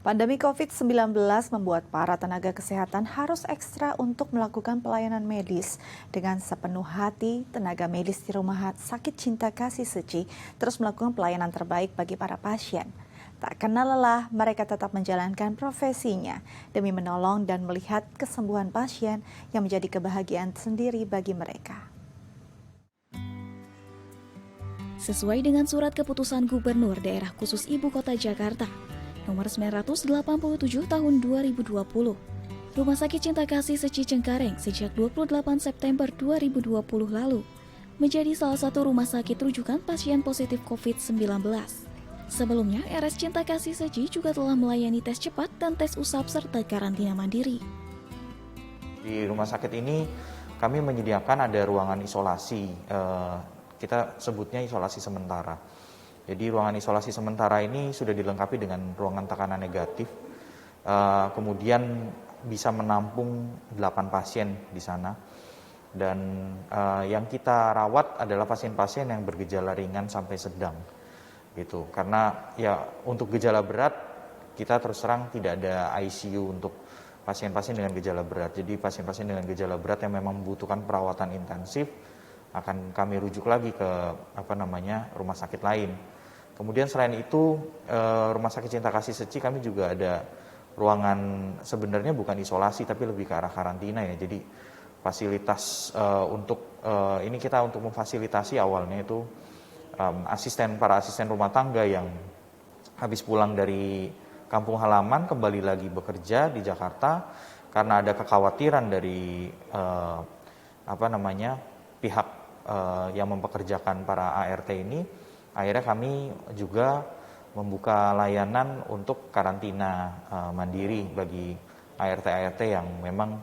Pandemi COVID-19 membuat para tenaga kesehatan harus ekstra untuk melakukan pelayanan medis. Dengan sepenuh hati, tenaga medis di Rumah Sakit Cinta Kasih Seci terus melakukan pelayanan terbaik bagi para pasien. Tak kenal lelah, mereka tetap menjalankan profesinya demi menolong dan melihat kesembuhan pasien yang menjadi kebahagiaan sendiri bagi mereka. Sesuai dengan surat keputusan Gubernur Daerah Khusus Ibu Kota Jakarta nomor 987 tahun 2020, Rumah Sakit Cinta Kasih Seci Cengkareng sejak 28 September 2020 lalu menjadi salah satu rumah sakit rujukan pasien positif COVID-19. Sebelumnya, RS Cinta Kasih Seci juga telah melayani tes cepat dan tes usap serta karantina mandiri. Di rumah sakit ini kami menyediakan ada ruangan isolasi, kita sebutnya isolasi sementara. Jadi ruangan isolasi sementara ini sudah dilengkapi dengan ruangan tekanan negatif, kemudian bisa menampung 8 pasien di sana. Dan yang kita rawat adalah pasien-pasien yang bergejala ringan sampai sedang. Gitu. Karena ya untuk gejala berat kita terus terang tidak ada ICU untuk pasien-pasien dengan gejala berat. Jadi pasien-pasien dengan gejala berat yang memang membutuhkan perawatan intensif akan kami rujuk lagi ke rumah sakit lain. Kemudian selain itu Rumah Sakit Cinta Kasih Seci kami juga ada ruangan sebenarnya bukan isolasi tapi lebih ke arah karantina ya. Jadi fasilitas ini kita untuk memfasilitasi awalnya itu para asisten rumah tangga yang habis pulang dari kampung halaman kembali lagi bekerja di Jakarta karena ada kekhawatiran dari pihak yang mempekerjakan para ART ini. Akhirnya kami juga membuka layanan untuk karantina mandiri bagi ART-ART yang memang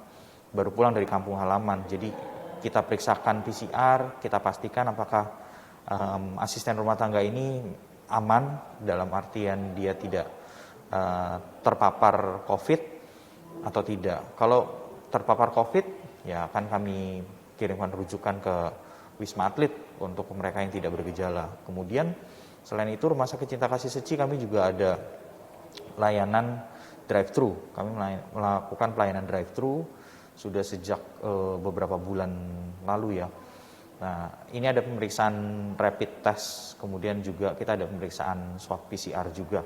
baru pulang dari kampung halaman. Jadi kita periksakan PCR, kita pastikan apakah asisten rumah tangga ini aman dalam artian dia tidak terpapar COVID atau tidak. Kalau terpapar COVID, ya akan kami kirimkan rujukan ke Wisma Atlet untuk mereka yang tidak bergejala. Kemudian selain itu Rumah Sakit Cinta Kasih Seci kami juga ada layanan drive-thru. Kami melakukan pelayanan drive-thru sudah sejak beberapa bulan lalu ya. Nah, ini ada pemeriksaan rapid test, kemudian juga kita ada pemeriksaan swab PCR juga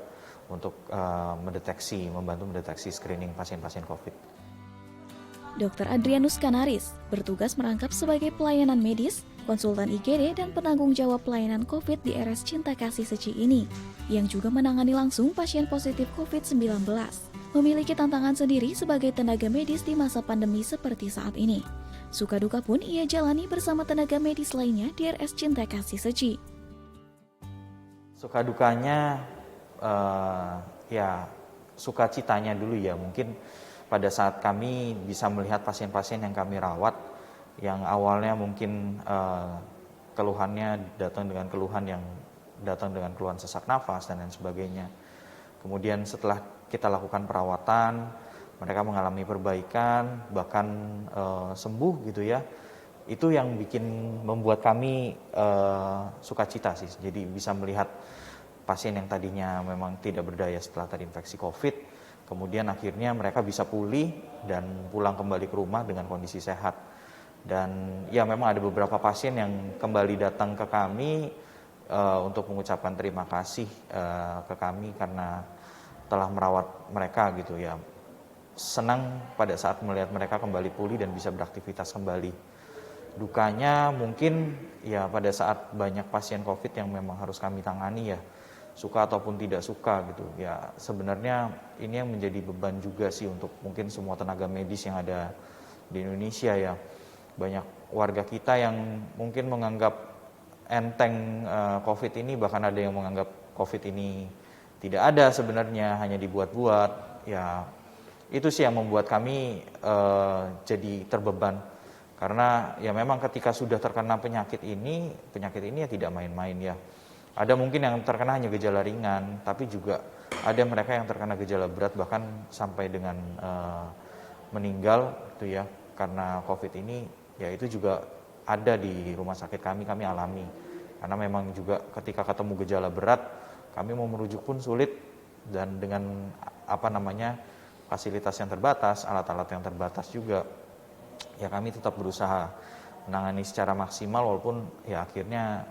untuk membantu mendeteksi screening pasien-pasien COVID. Dr. Adrianus Kanaris bertugas merangkap sebagai pelayanan medis, konsultan IGD, dan penanggung jawab pelayanan COVID di RS Cinta Kasih Seci ini, yang juga menangani langsung pasien positif COVID-19. Memiliki tantangan sendiri sebagai tenaga medis di masa pandemi seperti saat ini. Suka duka pun ia jalani bersama tenaga medis lainnya di RS Cinta Kasih Seci. Suka dukanya, sukacitanya dulu ya, mungkin pada saat kami bisa melihat pasien-pasien yang kami rawat yang awalnya mungkin keluhannya datang dengan keluhan sesak nafas dan lain sebagainya. Kemudian setelah kita lakukan perawatan, mereka mengalami perbaikan, bahkan sembuh gitu ya. Itu yang membuat kami sukacita sih. Jadi bisa melihat pasien yang tadinya memang tidak berdaya setelah terinfeksi COVID, kemudian akhirnya mereka bisa pulih dan pulang kembali ke rumah dengan kondisi sehat. Dan ya memang ada beberapa pasien yang kembali datang ke kami untuk mengucapkan terima kasih ke kami karena telah merawat mereka gitu ya. Senang pada saat melihat mereka kembali pulih dan bisa beraktivitas kembali. Dukanya mungkin ya pada saat banyak pasien COVID yang memang harus kami tangani ya, suka ataupun tidak suka gitu ya, sebenarnya ini yang menjadi beban juga sih untuk mungkin semua tenaga medis yang ada di Indonesia ya. Banyak warga kita yang mungkin menganggap enteng COVID ini, bahkan ada yang menganggap COVID ini tidak ada sebenarnya, hanya dibuat-buat ya. Itu sih yang membuat kami jadi terbeban karena ya memang ketika sudah terkena penyakit ini ya tidak main-main ya. Ada mungkin yang terkena hanya gejala ringan, tapi juga ada mereka yang terkena gejala berat bahkan sampai dengan meninggal itu ya karena COVID ini. Ya itu juga ada di rumah sakit kami alami. Karena memang juga ketika ketemu gejala berat, kami mau merujuk pun sulit dan dengan fasilitas yang terbatas, alat-alat yang terbatas juga, ya kami tetap berusaha menangani secara maksimal walaupun ya akhirnya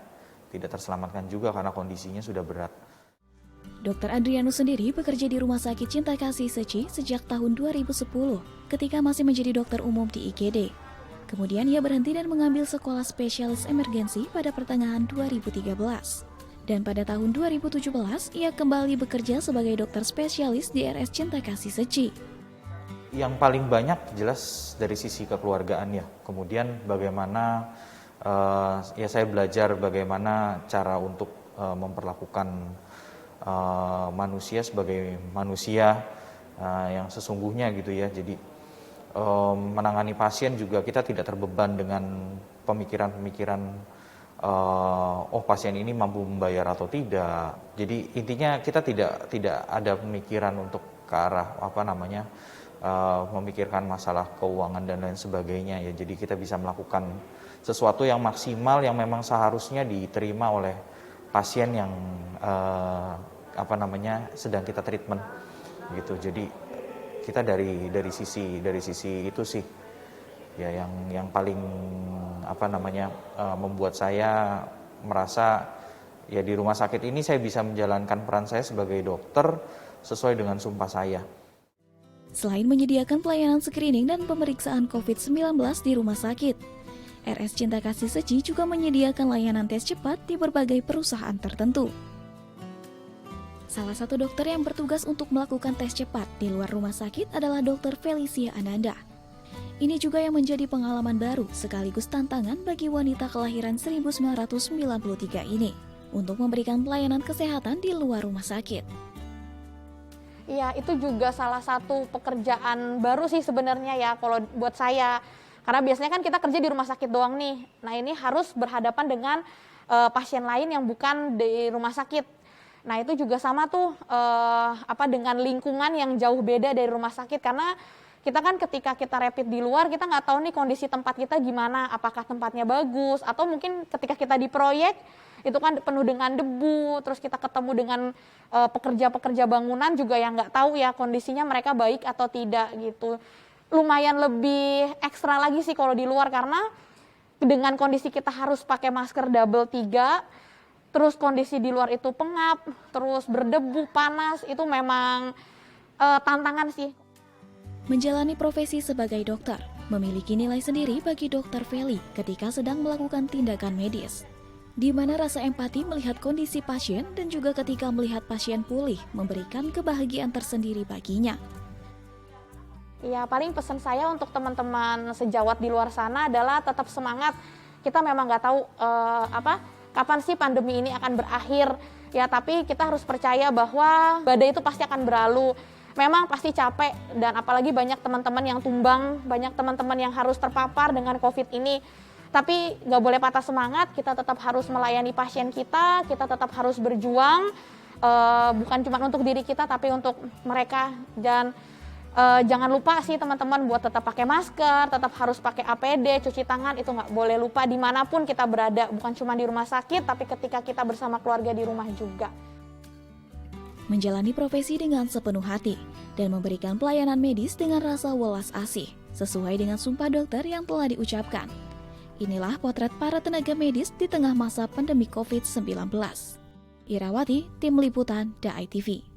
tidak terselamatkan juga karena kondisinya sudah berat. Dr. Adrianus sendiri bekerja di Rumah Sakit Cinta Kasih Seci sejak tahun 2010 ketika masih menjadi dokter umum di IGD. Kemudian ia berhenti dan mengambil sekolah spesialis emergensi pada pertengahan 2013. Dan pada tahun 2017 ia kembali bekerja sebagai dokter spesialis di RS Cinta Kasih Seci. Yang paling banyak jelas dari sisi kekeluargaan ya. Kemudian bagaimana saya belajar bagaimana cara untuk memperlakukan manusia sebagai manusia yang sesungguhnya gitu ya. Jadi menangani pasien juga kita tidak terbeban dengan pemikiran-pemikiran pasien ini mampu membayar atau tidak. Jadi intinya kita tidak ada pemikiran untuk ke arah memikirkan masalah keuangan dan lain sebagainya ya. Jadi kita bisa melakukan sesuatu yang maksimal yang memang seharusnya diterima oleh pasien yang sedang kita treatment gitu. Jadi kita dari sisi itu sih ya yang paling membuat saya merasa ya di rumah sakit ini saya bisa menjalankan peran saya sebagai dokter sesuai dengan sumpah saya. Selain menyediakan pelayanan screening dan pemeriksaan COVID-19 di rumah sakit, RS Cinta Kasih Seci juga menyediakan layanan tes cepat di berbagai perusahaan tertentu. Salah satu dokter yang bertugas untuk melakukan tes cepat di luar rumah sakit adalah Dr. Felicia Ananda. Ini juga yang menjadi pengalaman baru sekaligus tantangan bagi wanita kelahiran 1993 ini untuk memberikan pelayanan kesehatan di luar rumah sakit. Iya, itu juga salah satu pekerjaan baru sih sebenarnya ya kalau buat saya. Karena biasanya kan kita kerja di rumah sakit doang nih. Nah ini harus berhadapan dengan pasien lain yang bukan di rumah sakit. Nah itu juga sama tuh dengan lingkungan yang jauh beda dari rumah sakit. Karena kita kan ketika kita rapid di luar kita nggak tahu nih kondisi tempat kita gimana. Apakah tempatnya bagus atau mungkin ketika kita di proyek itu kan penuh dengan debu, terus kita ketemu dengan pekerja-pekerja bangunan juga yang nggak tahu ya kondisinya mereka baik atau tidak gitu. Lumayan lebih ekstra lagi sih kalau di luar karena dengan kondisi kita harus pakai masker double 3, terus kondisi di luar itu pengap, terus berdebu, panas, itu memang tantangan sih. Menjalani profesi sebagai dokter memiliki nilai sendiri bagi Dr. Feli ketika sedang melakukan tindakan medis, di mana rasa empati melihat kondisi pasien dan juga ketika melihat pasien pulih memberikan kebahagiaan tersendiri baginya. Ya paling pesan saya untuk teman-teman sejawat di luar sana adalah tetap semangat. Kita memang nggak tahu kapan sih pandemi ini akan berakhir. Ya tapi kita harus percaya bahwa badai itu pasti akan berlalu. Memang pasti capek dan apalagi banyak teman-teman yang tumbang, banyak teman-teman yang harus terpapar dengan COVID ini. Tapi nggak boleh patah semangat, kita tetap harus melayani pasien kita tetap harus berjuang, bukan cuma untuk diri kita tapi untuk mereka. Dan jangan lupa sih teman-teman buat tetap pakai masker, tetap harus pakai APD, cuci tangan, itu nggak boleh lupa dimanapun kita berada, bukan cuma di rumah sakit tapi ketika kita bersama keluarga di rumah juga. Menjalani profesi dengan sepenuh hati dan memberikan pelayanan medis dengan rasa welas asih, sesuai dengan sumpah dokter yang telah diucapkan. Inilah potret para tenaga medis di tengah masa pandemi COVID-19. Irawati, Tim Liputan, DAI TV.